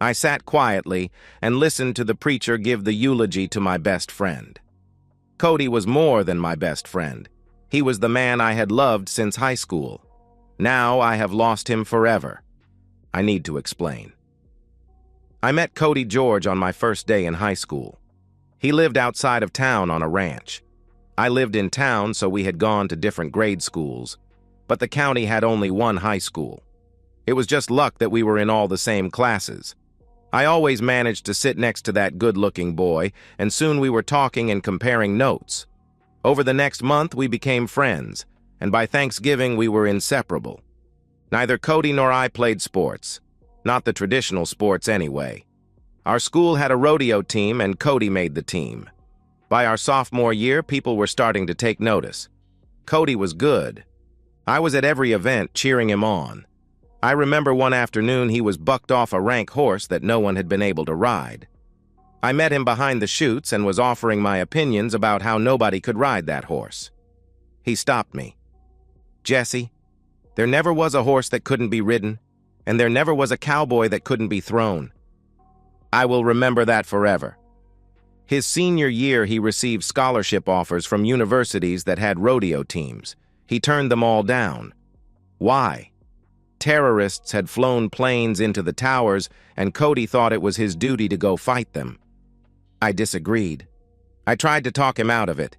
I sat quietly and listened to the preacher give the eulogy to my best friend. Cody was more than my best friend. He was the man I had loved since high school. Now I have lost him forever. I need to explain. I met Cody George on my first day in high school. He lived outside of town on a ranch. I lived in town, so we had gone to different grade schools, but the county had only one high school. It was just luck that we were in all the same classes. I always managed to sit next to that good-looking boy, and soon we were talking and comparing notes. Over the next month, we became friends, and by Thanksgiving, we were inseparable. Neither Cody nor I played sports. Not the traditional sports anyway. Our school had a rodeo team, and Cody made the team. By our sophomore year, people were starting to take notice. Cody was good. I was at every event cheering him on. I remember one afternoon he was bucked off a rank horse that no one had been able to ride. I met him behind the chutes and was offering my opinions about how nobody could ride that horse. He stopped me. "Jesse, there never was a horse that couldn't be ridden, and there never was a cowboy that couldn't be thrown. I will remember that forever." His senior year, he received scholarship offers from universities that had rodeo teams. He turned them all down. Why? Terrorists had flown planes into the towers, and Cody thought it was his duty to go fight them. I disagreed. I tried to talk him out of it,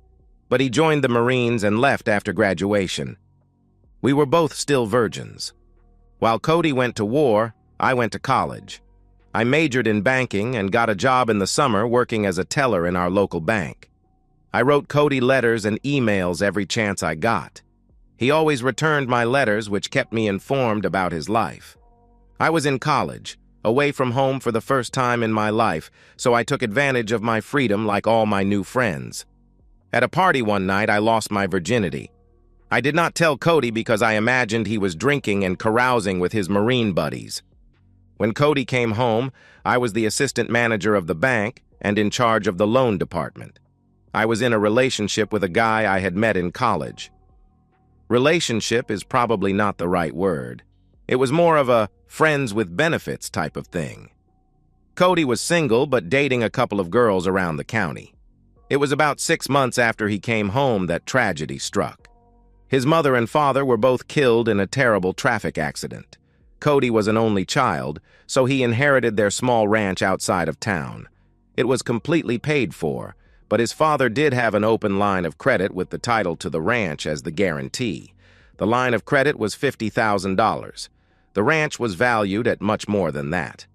but he joined the Marines and left after graduation. We were both still virgins. While Cody went to war, I went to college. I majored in banking and got a job in the summer working as a teller in our local bank. I wrote Cody letters and emails every chance I got. He always returned my letters, which kept me informed about his life. I was in college, away from home for the first time in my life, so I took advantage of my freedom like all my new friends. At a party one night, I lost my virginity. I did not tell Cody because I imagined he was drinking and carousing with his Marine buddies. When Cody came home, I was the assistant manager of the bank and in charge of the loan department. I was in a relationship with a guy I had met in college. Relationship is probably not the right word. It was more of a friends with benefits type of thing. Cody was single but dating a couple of girls around the county. It was about 6 months after he came home that tragedy struck. His mother and father were both killed in a terrible traffic accident. Cody was an only child, so he inherited their small ranch outside of town. It was completely paid for, but his father did have an open line of credit with the title to the ranch as the guarantee. The line of credit was $50,000. The ranch was valued at much more than that.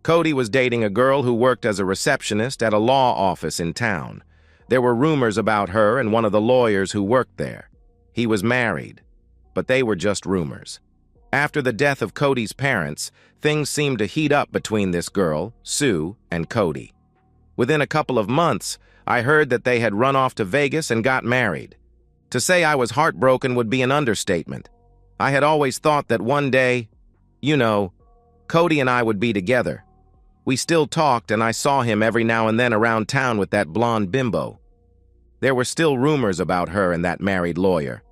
Cody was dating a girl who worked as a receptionist at a law office in town. There were rumors about her and one of the lawyers who worked there. He was married, but they were just rumors. After the death of Cody's parents, things seemed to heat up between this girl, Sue, and Cody. Within a couple of months, I heard that they had run off to Vegas and got married. To say I was heartbroken would be an understatement. I had always thought that one day, Cody and I would be together. We still talked, and I saw him every now and then around town with that blonde bimbo. There were still rumors about her and that married lawyer.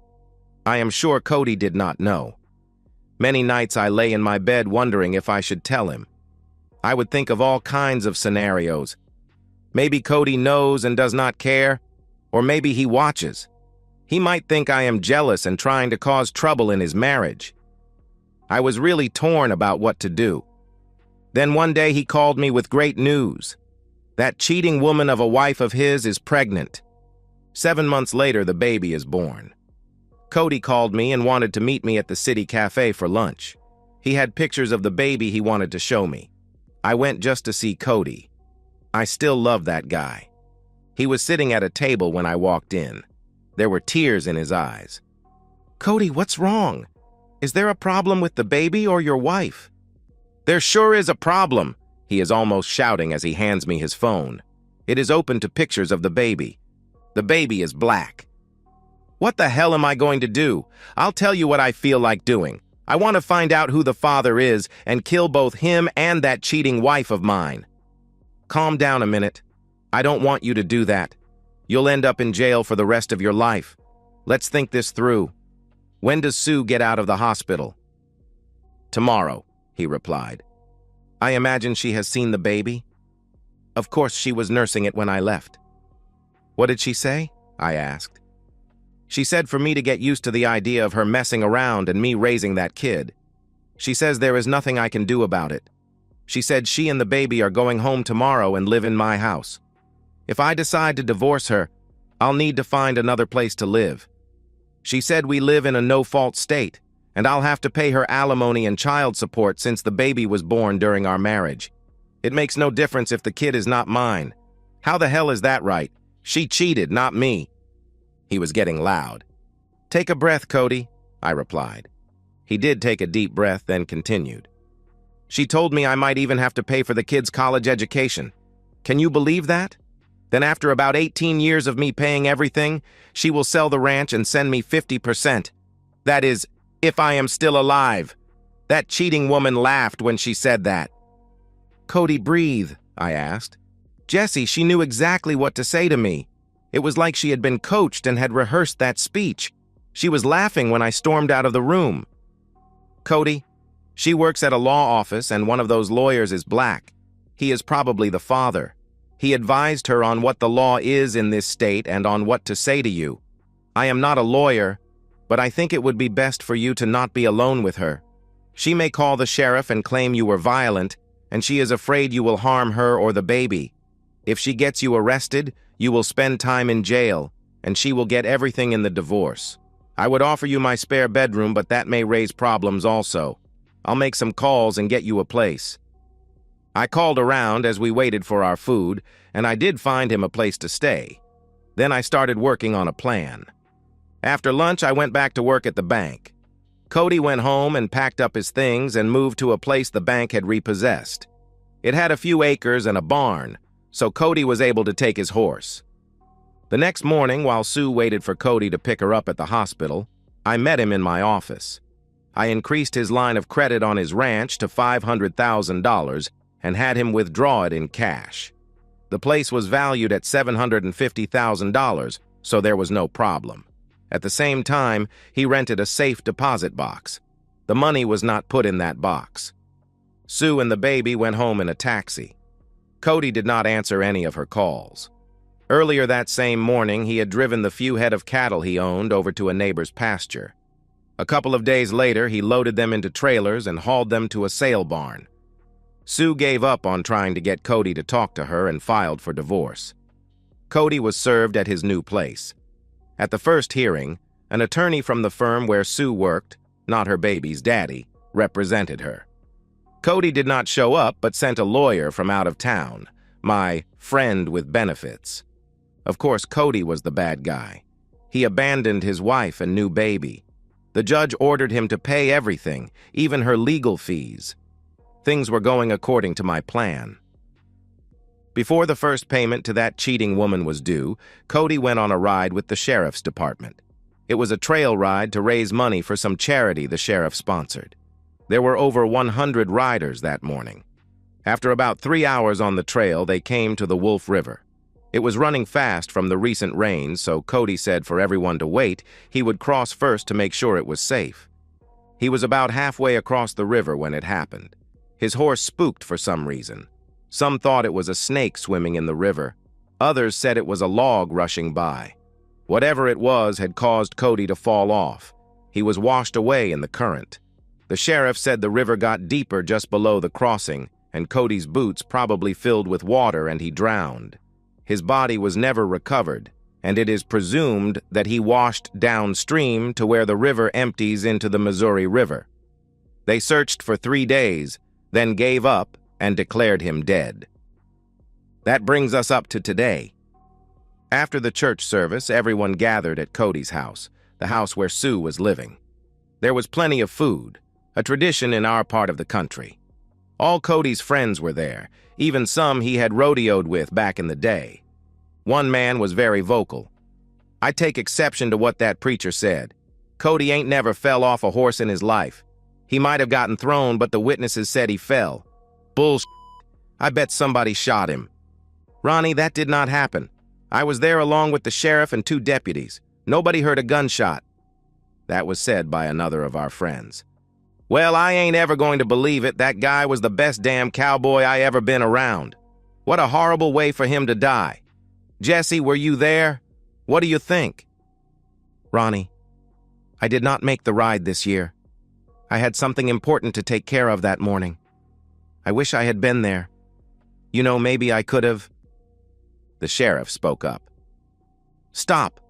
I am sure Cody did not know. Many nights I lay in my bed wondering if I should tell him. I would think of all kinds of scenarios. Maybe Cody knows and does not care, or maybe he watches. He might think I am jealous and trying to cause trouble in his marriage. I was really torn about what to do. Then one day he called me with great news. That cheating woman of a wife of his is pregnant. 7 months later, the baby is born. Cody called me and wanted to meet me at the city cafe for lunch. He had pictures of the baby he wanted to show me. I went just to see Cody. I still love that guy. He was sitting at a table when I walked in. There were tears in his eyes. "Cody, what's wrong? Is there a problem with the baby or your wife?" "There sure is a problem," he is almost shouting as he hands me his phone. It is open to pictures of the baby. The baby is black. What the hell am I going to do? I'll tell you what I feel like doing. I want to find out who the father is and kill both him and that cheating wife of mine. Calm down a minute. I don't want you to do that. You'll end up in jail for the rest of your life. Let's think this through. When does Sue get out of the hospital? Tomorrow, he replied. I imagine she has seen the baby. Of course, she was nursing it when I left. What did she say? I asked. She said for me to get used to the idea of her messing around and me raising that kid. She says there is nothing I can do about it. She said she and the baby are going home tomorrow and live in my house. If I decide to divorce her, I'll need to find another place to live. She said we live in a no-fault state, and I'll have to pay her alimony and child support since the baby was born during our marriage. It makes no difference if the kid is not mine. How the hell is that right? She cheated, not me. He was getting loud. Take a breath, Cody, I replied. He did take a deep breath, then continued. She told me I might even have to pay for the kid's college education. Can you believe that? Then after about 18 years of me paying everything, she will sell the ranch and send me 50%. That is, if I am still alive. That cheating woman laughed when she said that. Cody, breathe, I asked. Jesse, she knew exactly what to say to me. It was like she had been coached and had rehearsed that speech. She was laughing when I stormed out of the room. Cody, she works at a law office and one of those lawyers is black. He is probably the father. He advised her on what the law is in this state and on what to say to you. I am not a lawyer, but I think it would be best for you to not be alone with her. She may call the sheriff and claim you were violent, and she is afraid you will harm her or the baby. If she gets you arrested, you will spend time in jail, and she will get everything in the divorce. I would offer you my spare bedroom, but that may raise problems also. I'll make some calls and get you a place. I called around as we waited for our food, and I did find him a place to stay. Then I started working on a plan. After lunch, I went back to work at the bank. Cody went home and packed up his things and moved to a place the bank had repossessed. It had a few acres and a barn, so Cody was able to take his horse. The next morning, while Sue waited for Cody to pick her up at the hospital, I met him in my office. I increased his line of credit on his ranch to $500,000 and had him withdraw it in cash. The place was valued at $750,000, so there was no problem. At the same time, he rented a safe deposit box. The money was not put in that box. Sue and the baby went home in a taxi. Cody did not answer any of her calls. Earlier that same morning, he had driven the few head of cattle he owned over to a neighbor's pasture. A couple of days later, he loaded them into trailers and hauled them to a sale barn. Sue gave up on trying to get Cody to talk to her and filed for divorce. Cody was served at his new place. At the first hearing, an attorney from the firm where Sue worked, not her baby's daddy, represented her. Cody did not show up but sent a lawyer from out of town, my friend with benefits. Of course, Cody was the bad guy. He abandoned his wife and new baby. The judge ordered him to pay everything, even her legal fees. Things were going according to my plan. Before the first payment to that cheating woman was due, Cody went on a ride with the sheriff's department. It was a trail ride to raise money for some charity the sheriff sponsored. There were over 100 riders that morning. After about 3 hours on the trail, they came to the Wolf River. It was running fast from the recent rains, so Cody said for everyone to wait, he would cross first to make sure it was safe. He was about halfway across the river when it happened. His horse spooked for some reason. Some thought it was a snake swimming in the river. Others said it was a log rushing by. Whatever it was had caused Cody to fall off. He was washed away in the current. The sheriff said the river got deeper just below the crossing, and Cody's boots probably filled with water and he drowned. His body was never recovered, and it is presumed that he washed downstream to where the river empties into the Missouri River. They searched for 3 days, then gave up and declared him dead. That brings us up to today. After the church service, everyone gathered at Cody's house, the house where Sue was living. There was plenty of food, a tradition in our part of the country. All Cody's friends were there, even some he had rodeoed with back in the day. One man was very vocal. I take exception to what that preacher said. Cody ain't never fell off a horse in his life. He might have gotten thrown, but the witnesses said he fell. Bullshit. I bet somebody shot him. Ronnie, that did not happen. I was there along with the sheriff and 2 deputies. Nobody heard a gunshot. That was said by another of our friends. Well, I ain't ever going to believe it. That guy was the best damn cowboy I ever been around. What a horrible way for him to die. Jesse, were you there? What do you think? Ronnie, I did not make the ride this year. I had something important to take care of that morning. I wish I had been there. You know, maybe I could have. The sheriff spoke up. Stop.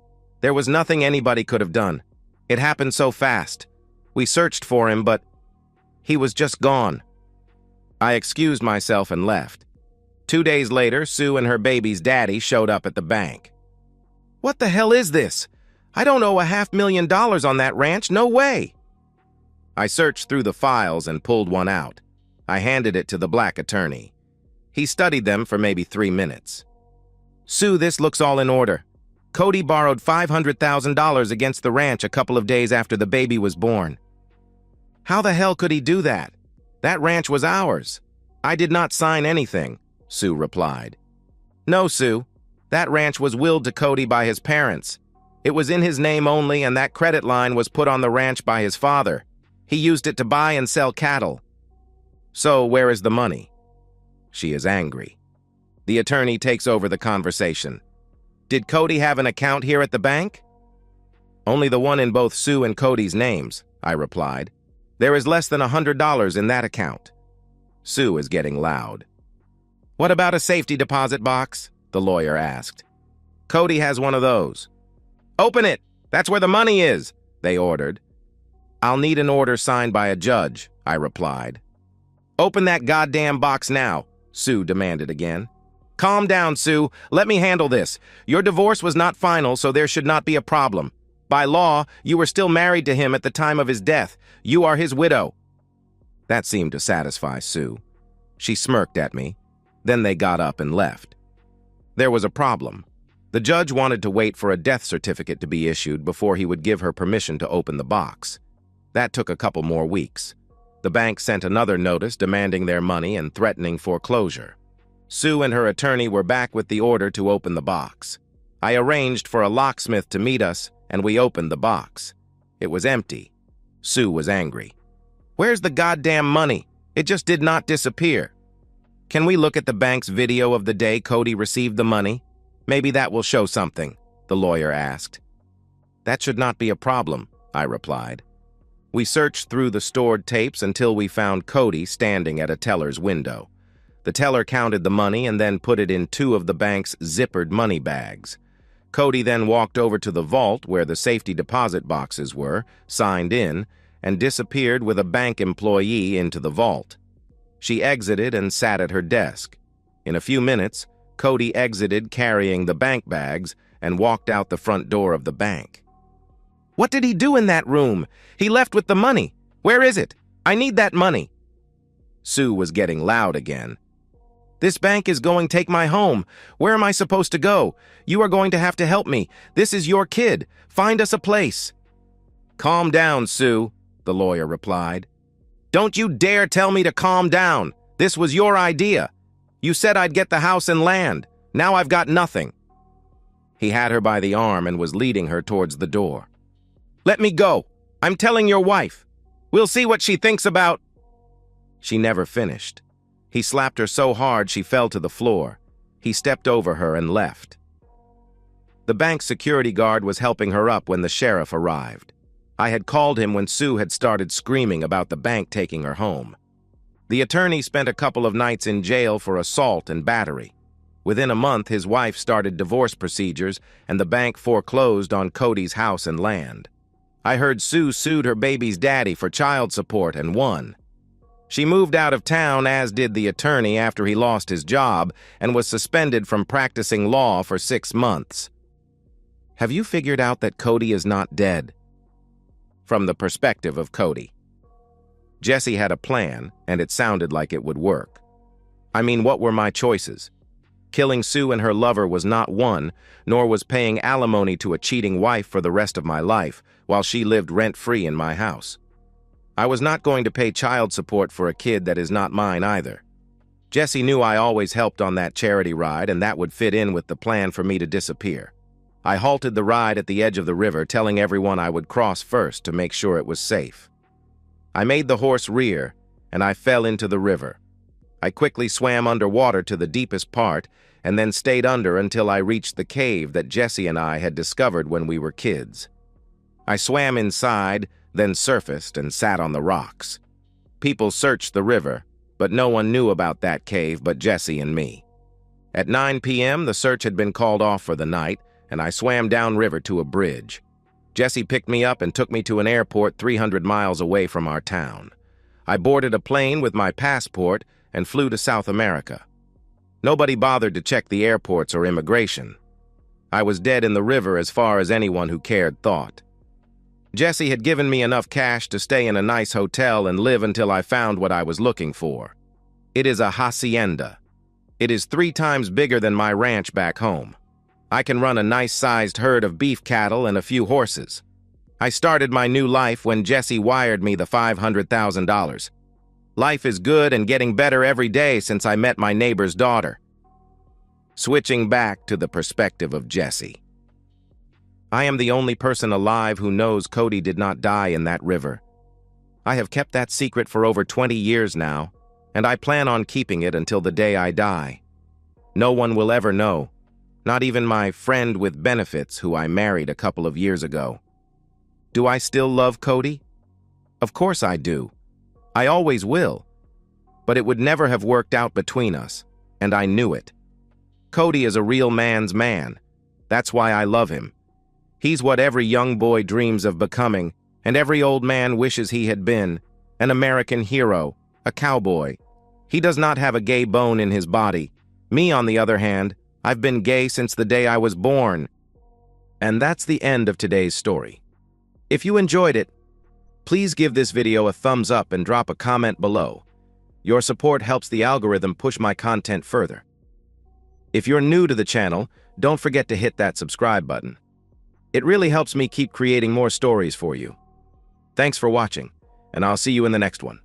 There was nothing anybody could have done. It happened so fast. We searched for him, but he was just gone. I excused myself and left. 2 days later, Sue and her baby's daddy showed up at the bank. What the hell is this? I don't owe $500,000 on that ranch, no way. I searched through the files and pulled one out. I handed it to the black attorney. He studied them for maybe 3 minutes. Sue, this looks all in order. Cody borrowed $500,000 against the ranch a couple of days after the baby was born. How the hell could he do that? That ranch was ours. I did not sign anything, Sue replied. No, Sue. That ranch was willed to Cody by his parents. It was in his name only, and that credit line was put on the ranch by his father. He used it to buy and sell cattle. So where is the money? She is angry. The attorney takes over the conversation. Did Cody have an account here at the bank? Only the one in both Sue and Cody's names, I replied. There is less than $100 in that account. Sue is getting loud. What about a safety deposit box? The lawyer asked. Cody has one of those. Open it! That's where the money is, they ordered. I'll need an order signed by a judge, I replied. Open that goddamn box now, Sue demanded again. Calm down, Sue. Let me handle this. Your divorce was not final, so there should not be a problem. By law, you were still married to him at the time of his death. You are his widow. That seemed to satisfy Sue. She smirked at me. Then they got up and left. There was a problem. The judge wanted to wait for a death certificate to be issued before he would give her permission to open the box. That took a couple more weeks. The bank sent another notice demanding their money and threatening foreclosure. Sue and her attorney were back with the order to open the box. I arranged for a locksmith to meet us, and we opened the box. It was empty. Sue was angry. Where's the goddamn money? It just did not disappear. Can we look at the bank's video of the day Cody received the money? Maybe that will show something, the lawyer asked. That should not be a problem, I replied. We searched through the stored tapes until we found Cody standing at a teller's window. The teller counted the money and then put it in 2 of the bank's zippered money bags. Cody then walked over to the vault where the safety deposit boxes were, signed in, and disappeared with a bank employee into the vault. She exited and sat at her desk. In a few minutes, Cody exited carrying the bank bags and walked out the front door of the bank. What did he do in that room? He left with the money. Where is it? I need that money. Sue was getting loud again. This bank is going to take my home. Where am I supposed to go? You are going to have to help me. This is your kid. Find us a place. Calm down, Sue, the lawyer replied. Don't you dare tell me to calm down. This was your idea. You said I'd get the house and land. Now I've got nothing. He had her by the arm and was leading her towards the door. Let me go. I'm telling your wife. We'll see what she thinks about... She never finished. He slapped her so hard she fell to the floor. He stepped over her and left. The bank security guard was helping her up when the sheriff arrived. I had called him when Sue had started screaming about the bank taking her home. The attorney spent a couple of nights in jail for assault and battery. Within a month, his wife started divorce procedures, and the bank foreclosed on Cody's house and land. I heard Sue sued her baby's daddy for child support and won. She moved out of town, as did the attorney, after he lost his job and was suspended from practicing law for 6 months. Have you figured out that Cody is not dead? From the perspective of Cody. Jesse had a plan, and it sounded like it would work. I mean, what were my choices? Killing Sue and her lover was not one, nor was paying alimony to a cheating wife for the rest of my life, while she lived rent-free in my house. I was not going to pay child support for a kid that is not mine either. Jesse knew I always helped on that charity ride, and that would fit in with the plan for me to disappear. I halted the ride at the edge of the river, telling everyone I would cross first to make sure it was safe. I made the horse rear, and I fell into the river. I quickly swam underwater to the deepest part, and then stayed under until I reached the cave that Jesse and I had discovered when we were kids. I swam inside, then surfaced and sat on the rocks. People searched the river, but no one knew about that cave but Jesse and me. At 9 p.m., the search had been called off for the night, and I swam downriver to a bridge. Jesse picked me up and took me to an airport 300 miles away from our town. I boarded a plane with my passport and flew to South America. Nobody bothered to check the airports or immigration. I was dead in the river as far as anyone who cared thought. Jesse had given me enough cash to stay in a nice hotel and live until I found what I was looking for. It is a hacienda. It is 3 times bigger than my ranch back home. I can run a nice-sized herd of beef cattle and a few horses. I started my new life when Jesse wired me the $500,000. Life is good and getting better every day since I met my neighbor's daughter. Switching back to the perspective of Jesse. I am the only person alive who knows Cody did not die in that river. I have kept that secret for over 20 years now, and I plan on keeping it until the day I die. No one will ever know, not even my friend with benefits who I married a couple of years ago. Do I still love Cody? Of course I do. I always will. But it would never have worked out between us, and I knew it. Cody is a real man's man. That's why I love him. He's what every young boy dreams of becoming, and every old man wishes he had been, an American hero, a cowboy. He does not have a gay bone in his body. Me, on the other hand, I've been gay since the day I was born. And that's the end of today's story. If you enjoyed it, please give this video a thumbs up and drop a comment below. Your support helps the algorithm push my content further. If you're new to the channel, don't forget to hit that subscribe button. It really helps me keep creating more stories for you. Thanks for watching, and I'll see you in the next one.